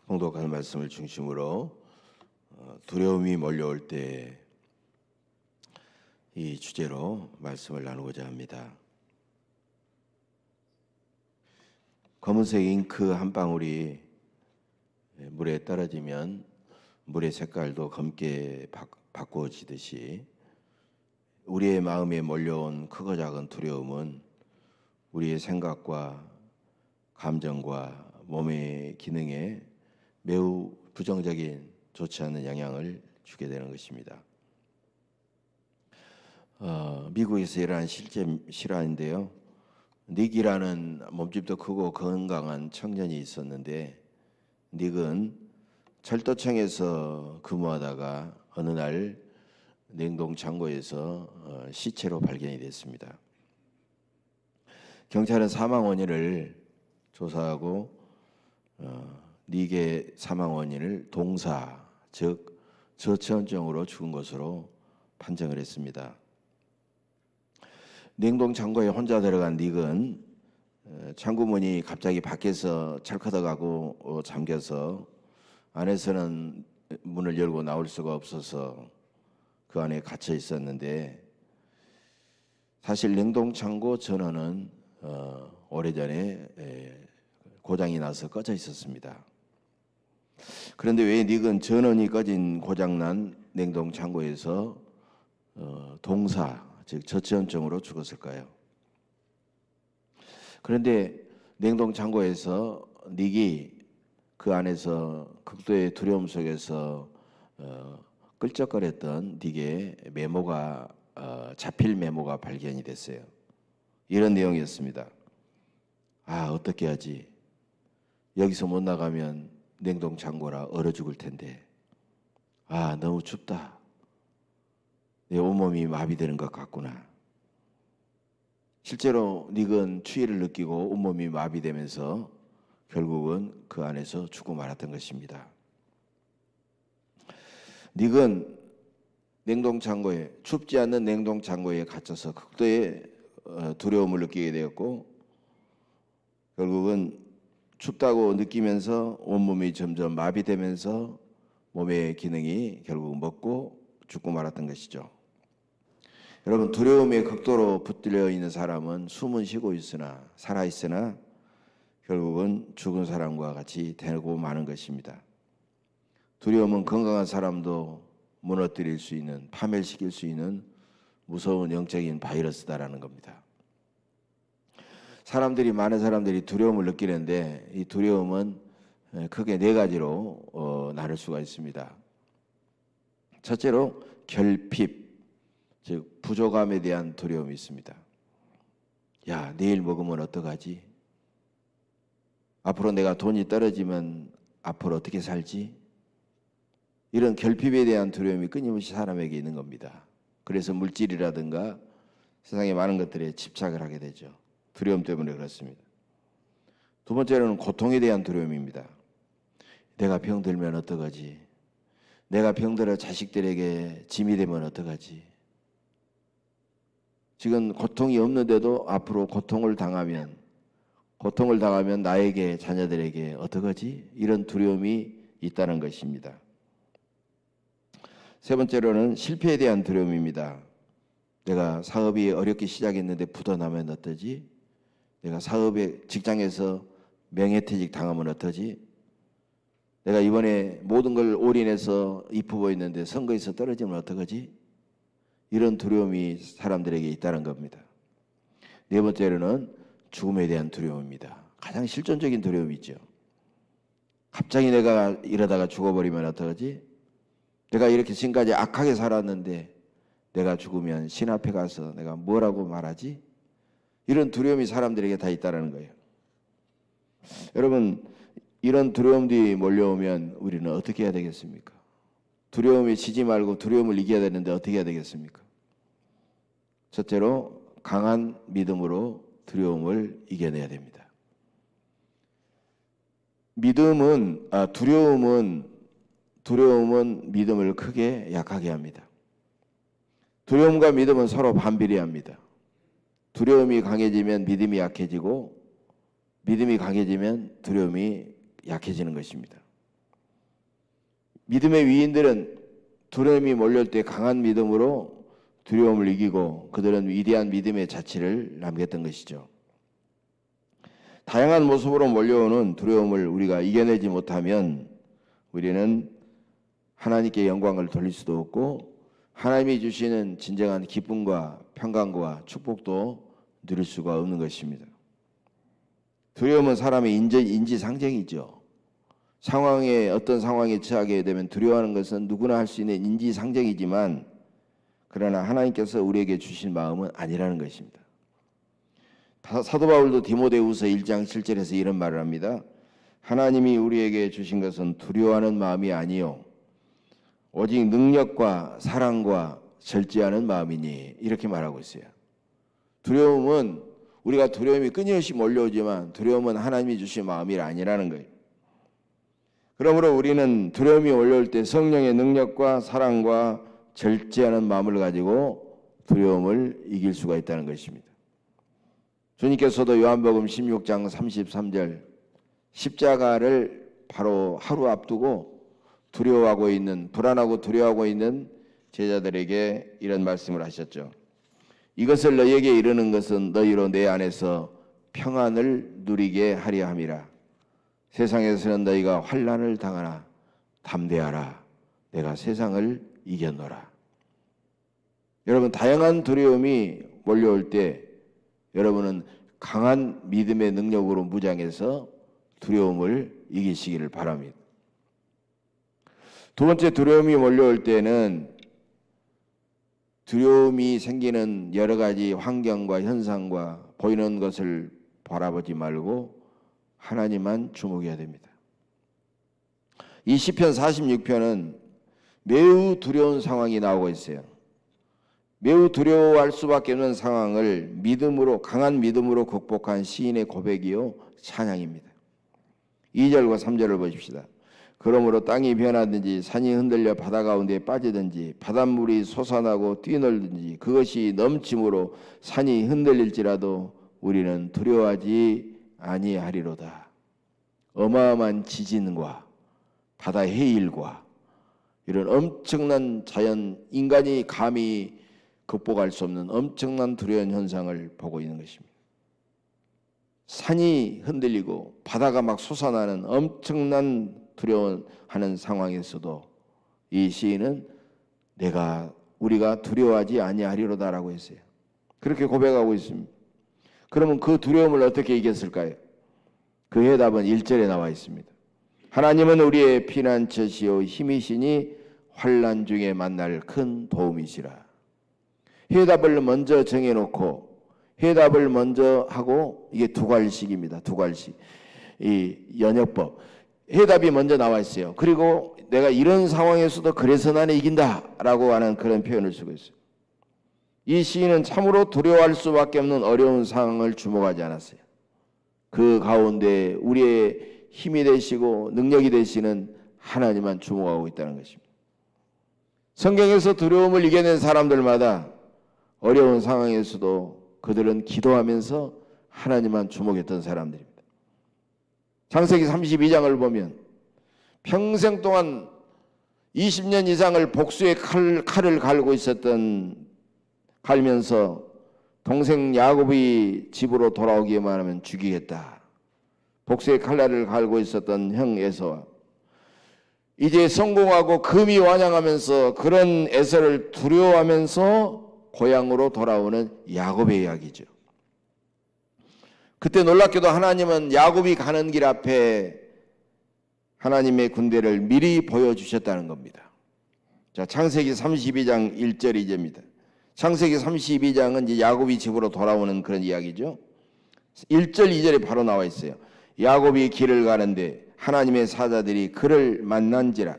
봉독하는 말씀을 중심으로 두려움이 몰려올 때 이 주제로 말씀을 나누고자 합니다. 검은색 잉크 한 방울이 물에 떨어지면 물의 색깔도 검게 바꾸어지듯이 우리의 마음에 몰려온 크고 작은 두려움은 우리의 생각과 감정과 몸의 기능에 매우 부정적인 좋지 않은 영향을 주게 되는 것입니다. 미국에서 일어난 실제 실화인데요. 닉이라는 몸집도 크고 건강한 청년이 있었는데 닉은 철도청에서 근무하다가 어느 날 냉동창고에서 시체로 발견이 됐습니다. 경찰은 사망 원인을 조사하고 닉의 사망 원인을 동사, 즉 저체온증으로 죽은 것으로 판정을 했습니다. 냉동창고에 혼자 들어간 닉은 창구문이 갑자기 밖에서 철커덕하고 잠겨서 안에서는 문을 열고 나올 수가 없어서 그 안에 갇혀 있었는데, 사실 냉동창고 전원은 오래전에 고장이 나서 꺼져 있었습니다. 그런데 왜 닉은 전원이 꺼진 고장난 냉동창고에서 동사, 즉 저체온증으로 죽었을까요? 그런데 냉동창고에서 닉이 그 안에서 극도의 두려움 속에서 끌적거렸던 닉의 메모가 자필 메모가 발견이 됐어요. 이런 내용이었습니다. 어떻게 하지? 여기서 못 나가면 냉동창고라 얼어 죽을 텐데. 너무 춥다. 내 온몸이 마비되는 것 같구나. 실제로 닉은 추위를 느끼고 온몸이 마비되면서 결국은 그 안에서 죽고 말았던 것입니다. 닉은 냉동창고에, 춥지 않는 냉동창고에 갇혀서 극도의 두려움을 느끼게 되었고, 결국은 춥다고 느끼면서 온몸이 점점 마비되면서 몸의 기능이 결국 먹고 죽고 말았던 것이죠. 여러분, 두려움에 극도로 붙들려 있는 사람은 숨은 쉬고 있으나 살아있으나 결국은 죽은 사람과 같이 되고 마는 것입니다. 두려움은 건강한 사람도 무너뜨릴 수 있는, 파멸시킬 수 있는 무서운 영적인 바이러스다라는 겁니다. 많은 사람들이 두려움을 느끼는데 이 두려움은 크게 네 가지로 나눌 수가 있습니다. 첫째로 결핍, 즉 부족함에 대한 두려움이 있습니다. 내일 먹으면 어떡하지? 앞으로 내가 돈이 떨어지면 앞으로 어떻게 살지? 이런 결핍에 대한 두려움이 끊임없이 사람에게 있는 겁니다. 그래서 물질이라든가 세상의 많은 것들에 집착을 하게 되죠. 두려움 때문에 그렇습니다. 두 번째로는 고통에 대한 두려움입니다. 내가 병들면 어떡하지? 내가 병들어 자식들에게 짐이 되면 어떡하지? 지금 고통이 없는데도 앞으로 고통을 당하면 나에게, 자녀들에게 어떡하지? 이런 두려움이 있다는 것입니다. 세 번째로는 실패에 대한 두려움입니다. 내가 사업이 어렵게 시작했는데 부도나면 어떠지? 내가 직장에서 명예퇴직 당하면 어떠지? 내가 이번에 모든 걸 올인해서 이쁘고 있는데 선거에서 떨어지면 어떡하지? 이런 두려움이 사람들에게 있다는 겁니다. 네 번째로는 죽음에 대한 두려움입니다. 가장 실존적인 두려움이죠. 갑자기 내가 이러다가 죽어버리면 어떡하지? 내가 이렇게 지금까지 악하게 살았는데 내가 죽으면 신 앞에 가서 내가 뭐라고 말하지? 이런 두려움이 사람들에게 다 있다는 거예요. 여러분, 이런 두려움들이 몰려오면 우리는 어떻게 해야 되겠습니까? 두려움에 지지 말고 두려움을 이겨야 되는데 어떻게 해야 되겠습니까? 첫째로 강한 믿음으로 두려움을 이겨내야 됩니다. 두려움은 믿음을 크게 약하게 합니다. 두려움과 믿음은 서로 반비례합니다. 두려움이 강해지면 믿음이 약해지고 믿음이 강해지면 두려움이 약해지는 것입니다. 믿음의 위인들은 두려움이 몰려올 때 강한 믿음으로 두려움을 이기고 그들은 위대한 믿음의 자취를 남겼던 것이죠. 다양한 모습으로 몰려오는 두려움을 우리가 이겨내지 못하면 우리는 하나님께 영광을 돌릴 수도 없고 하나님이 주시는 진정한 기쁨과 평강과 축복도 누릴 수가 없는 것입니다. 두려움은 사람의 인지상정이죠. 어떤 상황에 처하게 되면 두려워하는 것은 누구나 할 수 있는 인지상정이지만 그러나 하나님께서 우리에게 주신 마음은 아니라는 것입니다. 사도 바울도 디모데후서 1장 7절에서 이런 말을 합니다. 하나님이 우리에게 주신 것은 두려워하는 마음이 아니요 오직 능력과 사랑과 절제하는 마음이니 이렇게 말하고 있어요. 두려움은 우리가 두려움이 끊임없이 몰려오지만 두려움은 하나님이 주신 마음이 아니라는 거예요. 그러므로 우리는 두려움이 올라올 때 성령의 능력과 사랑과 절제하는 마음을 가지고 두려움을 이길 수가 있다는 것입니다. 주님께서도 요한복음 16장 33절 십자가를 바로 하루 앞두고 불안하고 두려워하고 있는 제자들에게 이런 말씀을 하셨죠. 이것을 너희에게 이르는 것은 너희로 내 안에서 평안을 누리게 하려 함이라. 세상에서는 너희가 환난을 당하나 담대하라. 내가 세상을 이겼노라. 여러분, 다양한 두려움이 몰려올 때 여러분은 강한 믿음의 능력으로 무장해서 두려움을 이기시기를 바랍니다. 두 번째, 두려움이 몰려올 때는 두려움이 생기는 여러 가지 환경과 현상과 보이는 것을 바라보지 말고 하나님만 주목해야 됩니다. 이 시편 46편은 매우 두려운 상황이 나오고 있어요. 매우 두려워할 수밖에 없는 상황을 강한 믿음으로 극복한 시인의 고백이요 찬양입니다. 2절과 3절을 보십시다. 그러므로 땅이 변하든지 산이 흔들려 바다 가운데 빠지든지 바닷물이 솟아나고 뛰놀든지 그것이 넘침으로 산이 흔들릴지라도 우리는 두려워하지 아니하리로다. 어마어마한 지진과 바다 해일과 이런 엄청난 자연, 인간이 감히 극복할 수 없는 엄청난 두려운 현상을 보고 있는 것입니다. 산이 흔들리고 바다가 막 솟아나는 엄청난 두려워하는 상황에서도 이 시인은 우리가 두려워하지 아니하리로다라고 했어요. 그렇게 고백하고 있습니다. 그러면 그 두려움을 어떻게 이겼을까요? 그 해답은 1절에 나와 있습니다. 하나님은 우리의 피난처시요 힘이시니 환난 중에 만날 큰 도움이시라. 해답을 먼저 정해놓고 해답을 먼저 하고 이게 두괄식입니다. 두괄식. 이 연역법. 해답이 먼저 나와 있어요. 그리고 내가 이런 상황에서도 그래서 나는 이긴다라고 하는 그런 표현을 쓰고 있어요. 이 시인은 참으로 두려워할 수밖에 없는 어려운 상황을 주목하지 않았어요. 그 가운데 우리의 힘이 되시고 능력이 되시는 하나님만 주목하고 있다는 것입니다. 성경에서 두려움을 이겨낸 사람들마다 어려운 상황에서도 그들은 기도하면서 하나님만 주목했던 사람들입니다. 창세기 32장을 보면 평생 동안 20년 이상을 복수의 칼을 갈면서 동생 야곱이 집으로 돌아오기만 하면 죽이겠다. 복수의 칼날을 갈고 있었던 형 에서와 이제 성공하고 금이 완양하면서 그런 에서를 두려워하면서 고향으로 돌아오는 야곱의 이야기죠. 그때 놀랍게도 하나님은 야곱이 가는 길 앞에 하나님의 군대를 미리 보여주셨다는 겁니다. 자, 창세기 32장 1절 2절입니다. 창세기 32장은 이제 야곱이 집으로 돌아오는 그런 이야기죠. 1절 2절에 바로 나와 있어요. 야곱이 길을 가는데 하나님의 사자들이 그를 만난지라.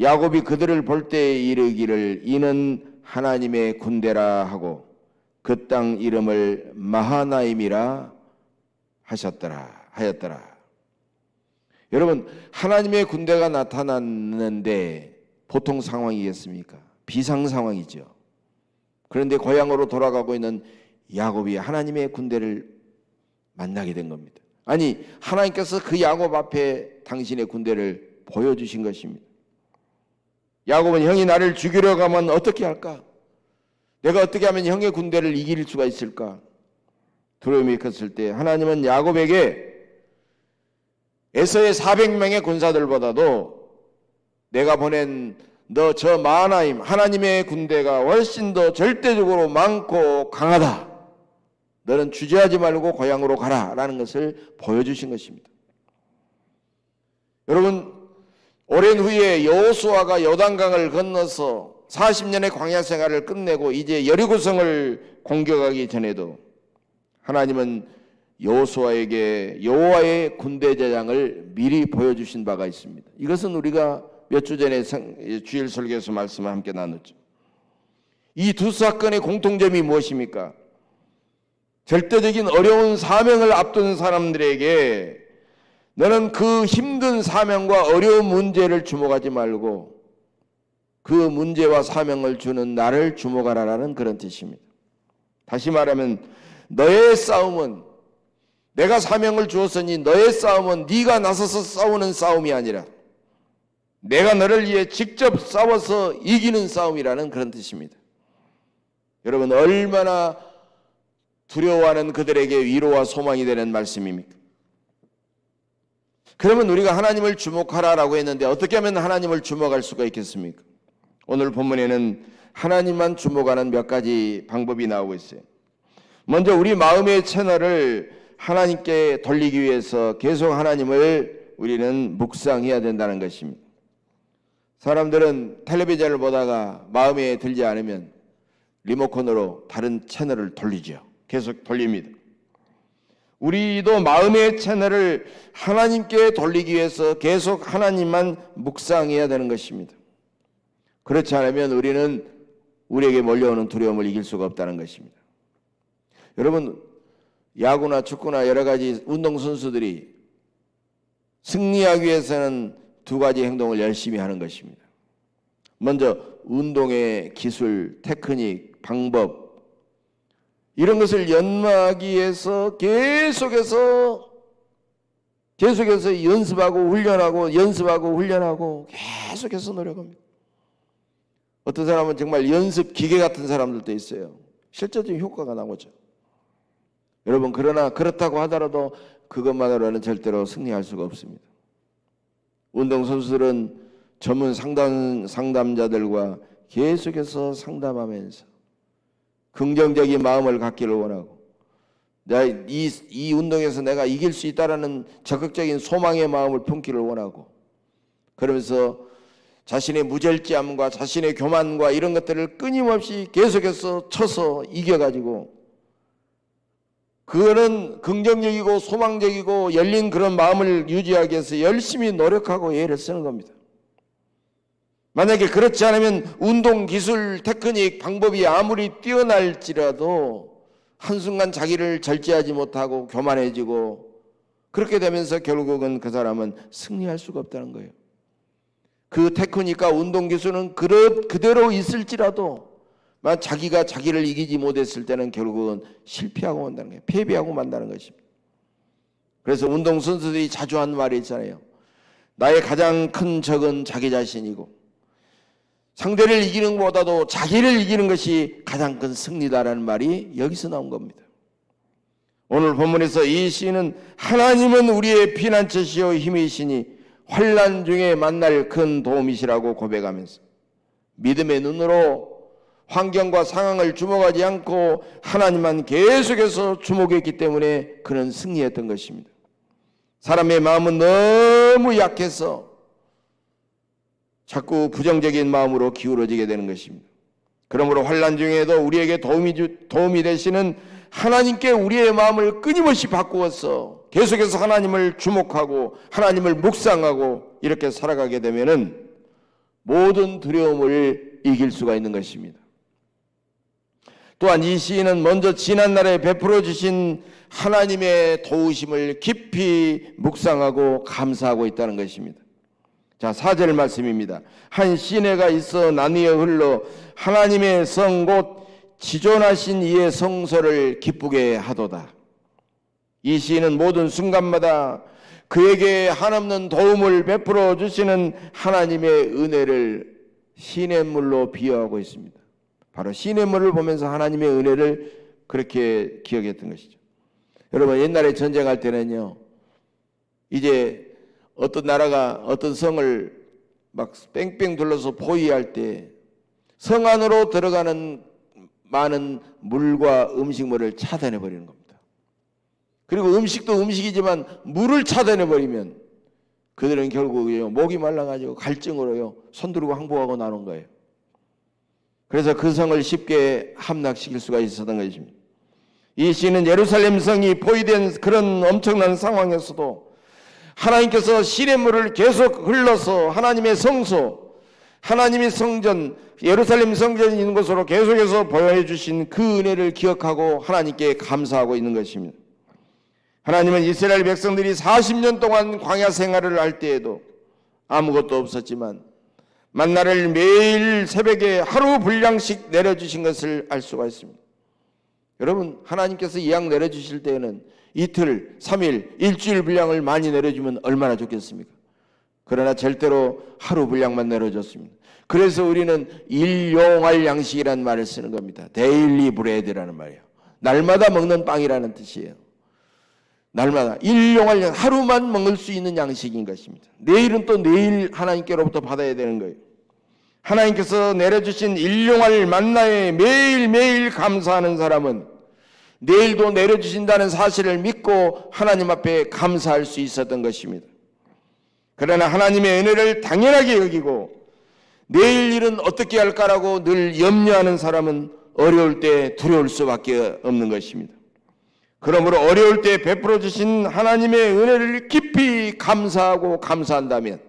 야곱이 그들을 볼 때에 이르기를 이는 하나님의 군대라 하고 그 땅 이름을 마하나임이라 하였더라. 여러분, 하나님의 군대가 나타났는데 보통 상황이겠습니까? 비상 상황이죠. 그런데 고향으로 돌아가고 있는 야곱이 하나님의 군대를 만나게 된 겁니다. 아니, 하나님께서 그 야곱 앞에 당신의 군대를 보여주신 것입니다. 야곱은 형이 나를 죽이려고 하면 어떻게 할까? 내가 어떻게 하면 형의 군대를 이길 수가 있을까? 두려움이 컸을 때 하나님은 야곱에게 에서의 400명의 군사들보다도 내가 보낸 너 저 마하나임 하나님의 군대가 훨씬 더 절대적으로 많고 강하다. 너는 주저하지 말고 고향으로 가라 라는 것을 보여주신 것입니다. 여러분, 오랜 후에 여호수아가 요단강을 건너서 40년의 광야 생활을 끝내고 이제 여리고성을 공격하기 전에도 하나님은 여호수아에게 여호와의 군대 제장을 미리 보여주신 바가 있습니다. 이것은 우리가 몇 주 전에 주일 설교에서 말씀을 함께 나눴죠. 이 두 사건의 공통점이 무엇입니까? 절대적인 어려운 사명을 앞둔 사람들에게 너는 그 힘든 사명과 어려운 문제를 주목하지 말고 그 문제와 사명을 주는 나를 주목하라라는 그런 뜻입니다. 다시 말하면 너의 싸움은, 내가 사명을 주었으니 너의 싸움은 네가 나서서 싸우는 싸움이 아니라 내가 너를 위해 직접 싸워서 이기는 싸움이라는 그런 뜻입니다. 여러분, 얼마나 두려워하는 그들에게 위로와 소망이 되는 말씀입니까? 그러면 우리가 하나님을 주목하라라고 했는데 어떻게 하면 하나님을 주목할 수가 있겠습니까? 오늘 본문에는 하나님만 주목하는 몇 가지 방법이 나오고 있어요. 먼저 우리 마음의 채널을 하나님께 돌리기 위해서 계속 하나님을 우리는 묵상해야 된다는 것입니다. 사람들은 텔레비전을 보다가 마음에 들지 않으면 리모컨으로 다른 채널을 돌리죠. 계속 돌립니다. 우리도 마음의 채널을 하나님께 돌리기 위해서 계속 하나님만 묵상해야 되는 것입니다. 그렇지 않으면 우리는 우리에게 몰려오는 두려움을 이길 수가 없다는 것입니다. 여러분, 야구나 축구나 여러 가지 운동선수들이 승리하기 위해서는 두 가지 행동을 열심히 하는 것입니다. 먼저 운동의 기술, 테크닉, 방법 이런 것을 연마하기 위해서 계속해서 연습하고 훈련하고 계속해서 노력합니다. 어떤 사람은 정말 연습 기계 같은 사람들도 있어요. 실제적인 효과가 나오죠. 여러분, 그러나 그렇다고 하더라도 그것만으로는 절대로 승리할 수가 없습니다. 운동선수들은 전문 상담자들과 계속해서 상담하면서 긍정적인 마음을 갖기를 원하고 이 운동에서 내가 이길 수 있다라는 적극적인 소망의 마음을 품기를 원하고 그러면서 자신의 무절제함과 자신의 교만과 이런 것들을 끊임없이 계속해서 쳐서 이겨가지고 그거는 긍정적이고 소망적이고 열린 그런 마음을 유지하기 위해서 열심히 노력하고 애를 쓰는 겁니다. 만약에 그렇지 않으면 운동 기술, 테크닉, 방법이 아무리 뛰어날지라도 한순간 자기를 절제하지 못하고 교만해지고 그렇게 되면서 결국은 그 사람은 승리할 수가 없다는 거예요. 그 테크닉과 운동 기술은 그대로 있을지라도 자기가 자기를 이기지 못했을 때는 결국은 실패하고 만다는 거예요. 패배하고 만다는 것입니다. 그래서 운동선수들이 자주 하는 말이 있잖아요. 나의 가장 큰 적은 자기 자신이고 상대를 이기는 것보다도 자기를 이기는 것이 가장 큰 승리다라는 말이 여기서 나온 겁니다. 오늘 본문에서 이 시인은 하나님은 우리의 피난처시요 힘이시니 환난 중에 만날 큰 도움이시라고 고백하면서 믿음의 눈으로 환경과 상황을 주목하지 않고 하나님만 계속해서 주목했기 때문에 그는 승리했던 것입니다. 사람의 마음은 너무 약해서 자꾸 부정적인 마음으로 기울어지게 되는 것입니다. 그러므로 환난 중에도 우리에게 도움이 되시는 하나님께 우리의 마음을 끊임없이 바꾸어서 계속해서 하나님을 주목하고 하나님을 묵상하고 이렇게 살아가게 되면은 모든 두려움을 이길 수가 있는 것입니다. 또한 이 시인은 먼저 지난날에 베풀어 주신 하나님의 도우심을 깊이 묵상하고 감사하고 있다는 것입니다. 자, 4절 말씀입니다. 한 시내가 있어 나뉘어 흘러 하나님의 성 곧 지존하신 이의 성소를 기쁘게 하도다. 이 시인은 모든 순간마다 그에게 한없는 도움을 베풀어 주시는 하나님의 은혜를 시냇물로 비유하고 있습니다. 바로 시냇물을 보면서 하나님의 은혜를 그렇게 기억했던 것이죠. 여러분, 옛날에 전쟁할 때는요, 이제 어떤 나라가 어떤 성을 막 뺑뺑 둘러서 포위할 때 성 안으로 들어가는 많은 물과 음식물을 차단해 버리는 겁니다. 그리고 음식도 음식이지만 물을 차단해 버리면 그들은 결국요, 목이 말라가지고 갈증으로요, 손 들고 항복하고 나눈 거예요. 그래서 그 성을 쉽게 함락시킬 수가 있었던 것입니다. 이 시는 예루살렘 성이 포위된 그런 엄청난 상황에서도 하나님께서 시냇물을 계속 흘러서 하나님의 성소, 하나님의 성전, 예루살렘 성전이 있는 곳으로 계속해서 보여주신 그 은혜를 기억하고 하나님께 감사하고 있는 것입니다. 하나님은 이스라엘 백성들이 40년 동안 광야 생활을 할 때에도 아무것도 없었지만 만나를 매일 새벽에 하루 분량씩 내려주신 것을 알 수가 있습니다. 여러분, 하나님께서 이 양 내려주실 때에는 이틀, 3일, 일주일 분량을 많이 내려주면 얼마나 좋겠습니까? 그러나 절대로 하루 분량만 내려줬습니다. 그래서 우리는 일용할 양식이라는 말을 쓰는 겁니다. 데일리 브레드라는 말이에요. 날마다 먹는 빵이라는 뜻이에요. 날마다 일용할 양, 하루만 먹을 수 있는 양식인 것입니다. 내일은 또 내일 하나님께로부터 받아야 되는 거예요. 하나님께서 내려주신 일용할 만나에 매일매일 감사하는 사람은 내일도 내려주신다는 사실을 믿고 하나님 앞에 감사할 수 있었던 것입니다. 그러나 하나님의 은혜를 당연하게 여기고 내일 일은 어떻게 할까라고 늘 염려하는 사람은 어려울 때 두려울 수밖에 없는 것입니다. 그러므로 어려울 때 베풀어 주신 하나님의 은혜를 깊이 감사하고 감사한다면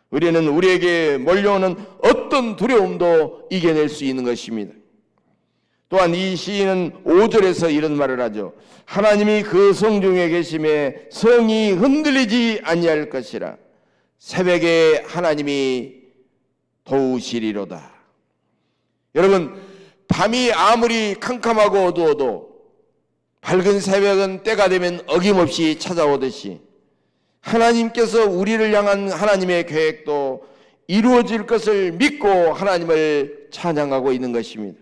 우리는 우리에게 몰려오는 어떤 두려움도 이겨낼 수 있는 것입니다. 또한 이 시인은 5절에서 이런 말을 하죠. 하나님이 그 성중에 계심에 성이 흔들리지 아니할 것이라. 새벽에 하나님이 도우시리로다. 여러분, 밤이 아무리 캄캄하고 어두워도 밝은 새벽은 때가 되면 어김없이 찾아오듯이 하나님께서 우리를 향한 하나님의 계획도 이루어질 것을 믿고 하나님을 찬양하고 있는 것입니다.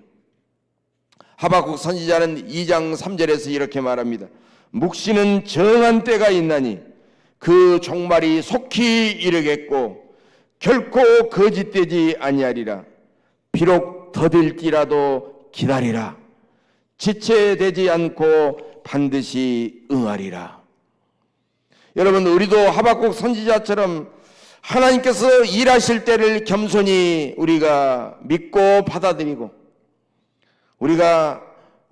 하박국 선지자는 2장 3절에서 이렇게 말합니다. 묵시는 정한 때가 있나니 그 종말이 속히 이르겠고 결코 거짓되지 아니하리라. 비록 더딜지라도 기다리라. 지체되지 않고 반드시 응하리라. 여러분, 우리도 하박국 선지자처럼 하나님께서 일하실 때를 겸손히 우리가 믿고 받아들이고 우리가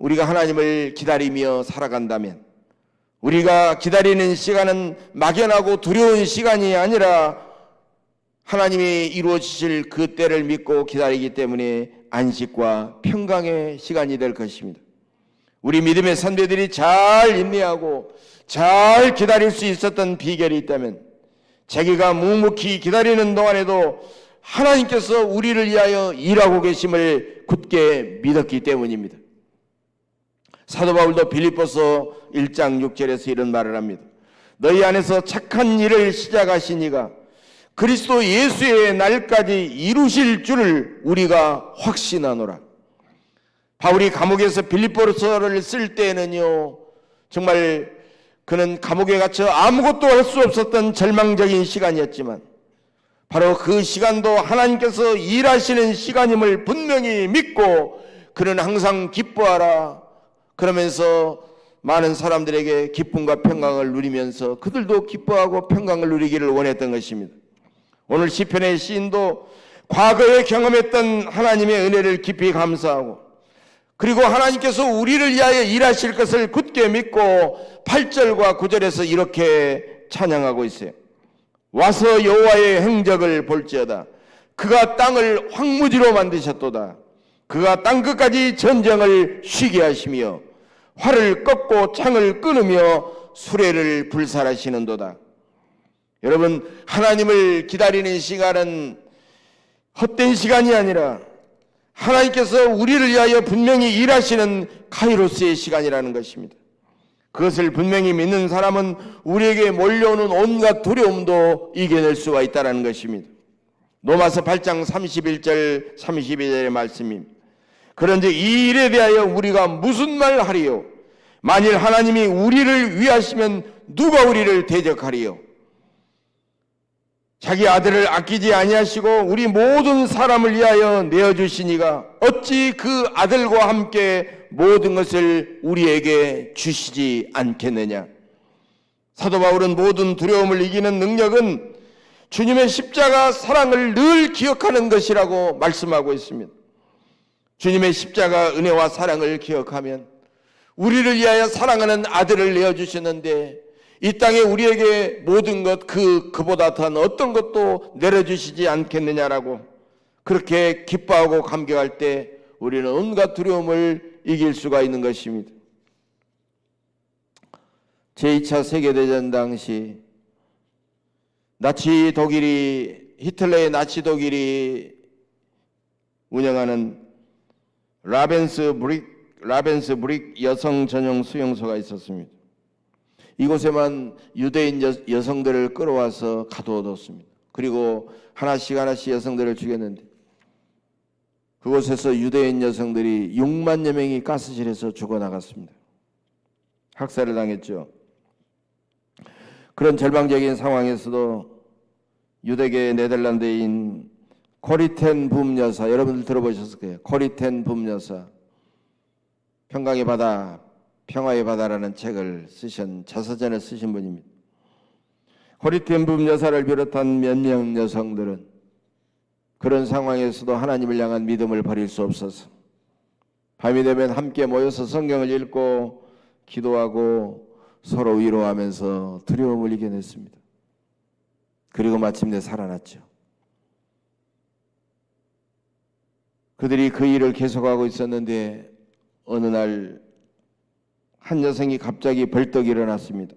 하나님을 기다리며 살아간다면 우리가 기다리는 시간은 막연하고 두려운 시간이 아니라 하나님이 이루어지실 그 때를 믿고 기다리기 때문에 안식과 평강의 시간이 될 것입니다. 우리 믿음의 선배들이 잘 인내하고 잘 기다릴 수 있었던 비결이 있다면 자기가 묵묵히 기다리는 동안에도 하나님께서 우리를 위하여 일하고 계심을 굳게 믿었기 때문입니다. 사도 바울도 빌립보서 1장 6절에서 이런 말을 합니다. 너희 안에서 착한 일을 시작하신 이가 그리스도 예수의 날까지 이루실 줄을 우리가 확신하노라. 바울이 감옥에서 빌립보서를 쓸 때에는요, 정말 그는 감옥에 갇혀 아무것도 할 수 없었던 절망적인 시간이었지만 바로 그 시간도 하나님께서 일하시는 시간임을 분명히 믿고 그는 항상 기뻐하라 그러면서 많은 사람들에게 기쁨과 평강을 누리면서 그들도 기뻐하고 평강을 누리기를 원했던 것입니다. 오늘 시편의 시인도 과거에 경험했던 하나님의 은혜를 깊이 감사하고 그리고 하나님께서 우리를 위하여 일하실 것을 굳게 믿고 8절과 9절에서 이렇게 찬양하고 있어요. 와서 여호와의 행적을 볼지어다. 그가 땅을 황무지로 만드셨도다. 그가 땅끝까지 전쟁을 쉬게 하시며 활을 꺾고 창을 끊으며 수레를 불살하시는도다. 여러분, 하나님을 기다리는 시간은 헛된 시간이 아니라 하나님께서 우리를 위하여 분명히 일하시는 카이로스의 시간이라는 것입니다. 그것을 분명히 믿는 사람은 우리에게 몰려오는 온갖 두려움도 이겨낼 수가 있다는 것입니다. 로마서 8장 31절 32절의 말씀입니다. 그런데 이 일에 대하여 우리가 무슨 말 하리요? 만일 하나님이 우리를 위하시면 누가 우리를 대적하리요? 자기 아들을 아끼지 아니하시고 우리 모든 사람을 위하여 내어주시니가 어찌 그 아들과 함께 모든 것을 우리에게 주시지 않겠느냐? 사도 바울은 모든 두려움을 이기는 능력은 주님의 십자가 사랑을 늘 기억하는 것이라고 말씀하고 있습니다. 주님의 십자가 은혜와 사랑을 기억하면 우리를 위하여 사랑하는 아들을 내어주셨는데 이 땅에 우리에게 모든 것 그보다 더한 어떤 것도 내려주시지 않겠느냐라고 그렇게 기뻐하고 감격할 때 우리는 온갖 두려움을 이길 수가 있는 것입니다. 제2차 세계대전 당시 히틀러의 나치 독일이 운영하는 라벤스브릭 여성 전용 수용소가 있었습니다. 이곳에만 유대인 여성들을 끌어와서 가두어뒀습니다. 그리고 하나씩 여성들을 죽였는데 그곳에서 유대인 여성들이 6만여 명이 가스실에서 죽어나갔습니다. 학살을 당했죠. 그런 절망적인 상황에서도 유대계 네덜란드인 코리 텐 붐 여사, 여러분들 들어보셨을 거예요. 코리 텐 붐 여사, 평강의 바다, 평화의 바다라는 책을 자서전을 쓰신 분입니다. 코리 텐 붐 여사를 비롯한 몇 명 여성들은 그런 상황에서도 하나님을 향한 믿음을 버릴 수 없어서 밤이 되면 함께 모여서 성경을 읽고 기도하고 서로 위로하면서 두려움을 이겨냈습니다. 그리고 마침내 살아났죠. 그들이 그 일을 계속하고 있었는데 어느 날 한 여성이 갑자기 벌떡 일어났습니다.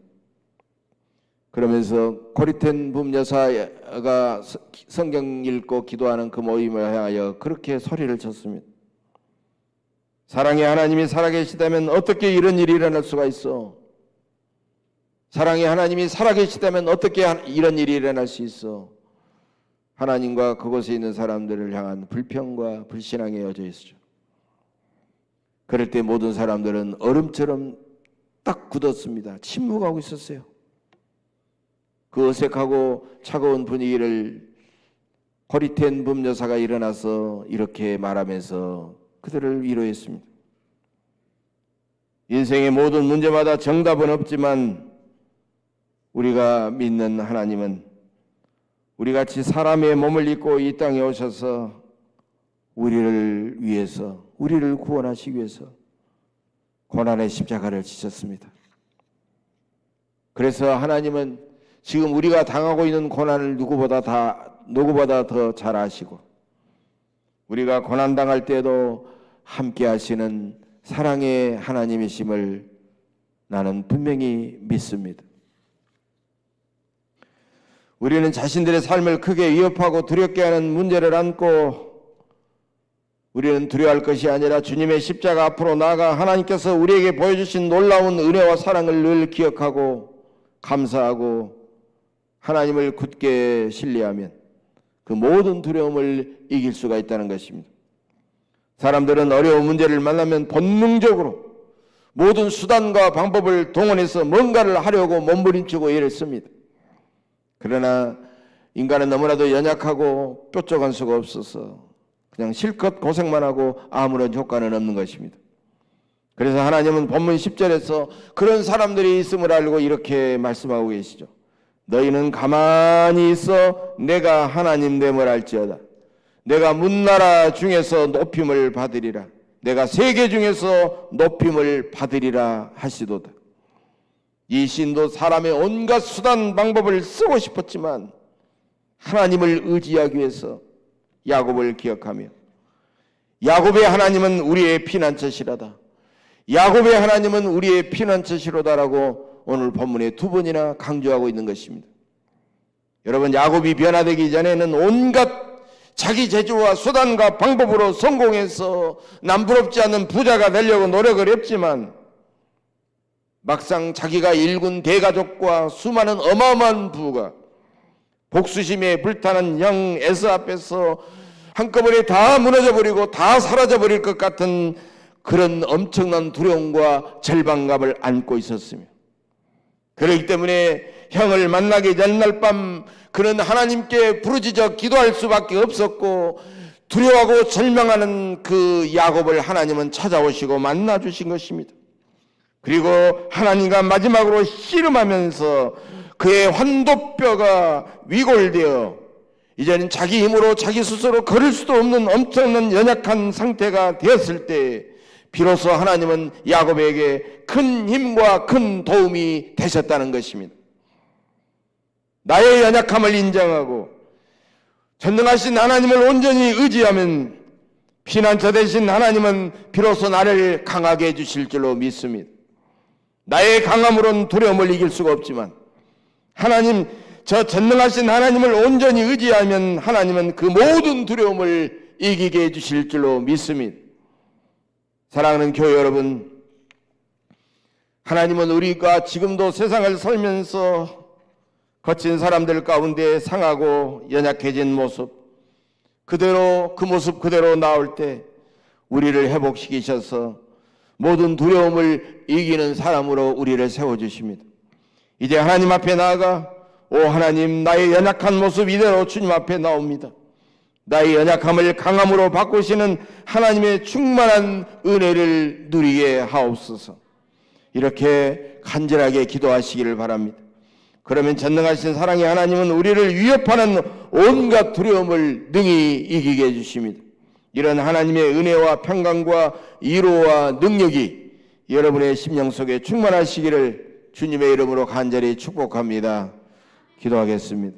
그러면서 코리 텐 붐 여사가 성경 읽고 기도하는 그 모임을 향하여 그렇게 소리를 쳤습니다. 사랑의 하나님이 살아계시다면 어떻게 이런 일이 일어날 수가 있어? 사랑의 하나님이 살아계시다면 어떻게 이런 일이 일어날 수 있어? 하나님과 그곳에 있는 사람들을 향한 불평과 불신앙에 젖어 있었죠. 그럴 때 모든 사람들은 얼음처럼 딱 굳었습니다. 침묵하고 있었어요. 그 어색하고 차가운 분위기를 코리 텐 붐 여사가 일어나서 이렇게 말하면서 그들을 위로했습니다. 인생의 모든 문제마다 정답은 없지만 우리가 믿는 하나님은 우리같이 사람의 몸을 입고 이 땅에 오셔서 우리를 위해서, 우리를 구원하시기 위해서 고난의 십자가를 지셨습니다. 그래서 하나님은 지금 우리가 당하고 있는 고난을 누구보다 더 잘 아시고 우리가 고난당할 때도 함께 하시는 사랑의 하나님이심을 나는 분명히 믿습니다. 우리는 자신들의 삶을 크게 위협하고 두렵게 하는 문제를 안고 우리는 두려워할 것이 아니라 주님의 십자가 앞으로 나아가 하나님께서 우리에게 보여주신 놀라운 은혜와 사랑을 늘 기억하고 감사하고 하나님을 굳게 신뢰하면 그 모든 두려움을 이길 수가 있다는 것입니다. 사람들은 어려운 문제를 만나면 본능적으로 모든 수단과 방법을 동원해서 뭔가를 하려고 몸부림치고 애를 씁니다. 그러나 인간은 너무나도 연약하고 뾰족한 수가 없어서 그냥 실컷 고생만 하고 아무런 효과는 없는 것입니다. 그래서 하나님은 본문 10절에서 그런 사람들이 있음을 알고 이렇게 말씀하고 계시죠. 너희는 가만히 있어 내가 하나님 됨을 알지어다. 내가 문나라 중에서 높임을 받으리라. 내가 세계 중에서 높임을 받으리라 하시도다. 이 시인도 사람의 온갖 수단 방법을 쓰고 싶었지만 하나님을 의지하기 위해서 야곱을 기억하며 야곱의 하나님은 우리의 피난처시라다. 야곱의 하나님은 우리의 피난처시로다라고 오늘 본문에 두 번이나 강조하고 있는 것입니다. 여러분, 야곱이 변화되기 전에는 온갖 자기 재주와 수단과 방법으로 성공해서 남부럽지 않은 부자가 되려고 노력을 했지만 막상 자기가 일군 대가족과 수많은 어마어마한 부가 복수심에 불타는 형 에서 앞에서 한꺼번에 다 무너져버리고 다 사라져버릴 것 같은 그런 엄청난 두려움과 절망감을 안고 있었으며, 그렇기 때문에 형을 만나기 전날 밤 그는 하나님께 부르짖어 기도할 수밖에 없었고, 두려워하고 절망하는 그 야곱을 하나님은 찾아오시고 만나주신 것입니다. 그리고 하나님과 마지막으로 씨름하면서 그의 환도뼈가 위골되어 이제는 자기 힘으로 자기 스스로 걸을 수도 없는 엄청난 연약한 상태가 되었을 때 비로소 하나님은 야곱에게 큰 힘과 큰 도움이 되셨다는 것입니다. 나의 연약함을 인정하고 전능하신 하나님을 온전히 의지하면 피난처 되신 하나님은 비로소 나를 강하게 해주실 줄로 믿습니다. 나의 강함으로는 두려움을 이길 수가 없지만 하나님, 저 전능하신 하나님을 온전히 의지하면 하나님은 그 모든 두려움을 이기게 해주실 줄로 믿습니다. 사랑하는 교회 여러분, 하나님은 우리가 지금도 세상을 살면서 거친 사람들 가운데 상하고 연약해진 모습, 그 모습 그대로 나올 때 우리를 회복시키셔서 모든 두려움을 이기는 사람으로 우리를 세워주십니다. 이제 하나님 앞에 나아가, 오 하나님, 나의 연약한 모습 이대로 주님 앞에 나옵니다. 나의 연약함을 강함으로 바꾸시는 하나님의 충만한 은혜를 누리게 하옵소서. 이렇게 간절하게 기도하시기를 바랍니다. 그러면 전능하신 사랑의 하나님은 우리를 위협하는 온갖 두려움을 능히 이기게 해주십니다. 이런 하나님의 은혜와 평강과 위로와 능력이 여러분의 심령 속에 충만하시기를 주님의 이름으로 간절히 축복합니다. 기도하겠습니다.